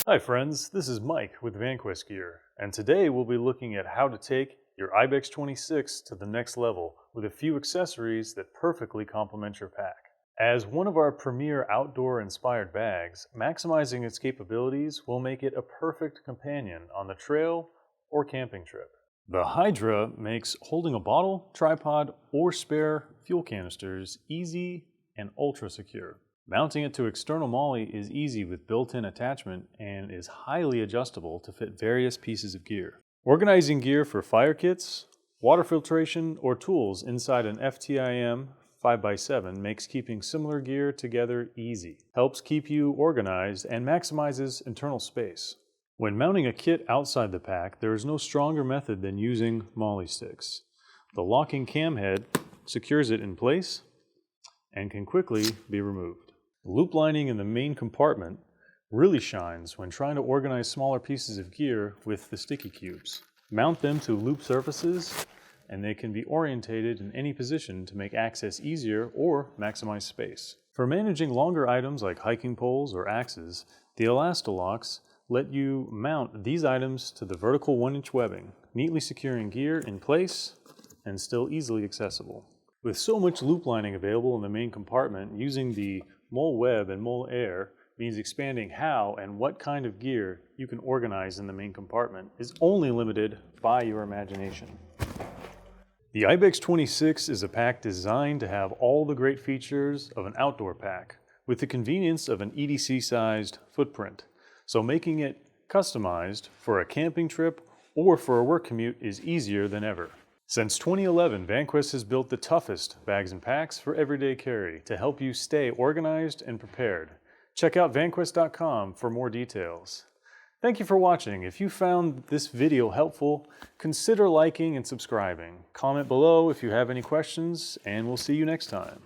Hi friends, this is Mike with Vanquest Gear, and today we'll be looking at how to take your IBEX-26 to the next level with a few accessories that perfectly complement your pack. As one of our premier outdoor-inspired bags, maximizing its capabilities will make it a perfect companion on the trail or camping trip. The HYDRA makes holding a bottle, tripod, or spare fuel canisters easy and ultra secure. Mounting it to external MOLLE is easy with built-in attachment and is highly adjustable to fit various pieces of gear. Organizing gear for fire kits, water filtration, or tools inside an FTIM 5x7 makes keeping similar gear together easy, helps keep you organized, and maximizes internal space. When mounting a kit outside the pack, there is no stronger method than using MOLLE sticks. The locking cam head secures it in place and can quickly be removed. Loop lining in the main compartment really shines when trying to organize smaller pieces of gear with the sticky cubes. Mount them to loop surfaces and they can be orientated in any position to make access easier or maximize space. For managing longer items like hiking poles or axes, the ELASTO Locks let you mount these items to the vertical 1-inch webbing, neatly securing gear in place and still easily accessible. With so much loop lining available in the main compartment, using the MOLLE Web and MOLLE Air means expanding how and what kind of gear you can organize in the main compartment is only limited by your imagination. The IBEX-26 is a pack designed to have all the great features of an outdoor pack with the convenience of an EDC-sized footprint. So making it customized for a camping trip or for a work commute is easier than ever. Since 2011, Vanquest has built the toughest bags and packs for everyday carry to help you stay organized and prepared. Check out vanquest.com for more details. Thank you for watching. If you found this video helpful, consider liking and subscribing. Comment below if you have any questions, and we'll see you next time.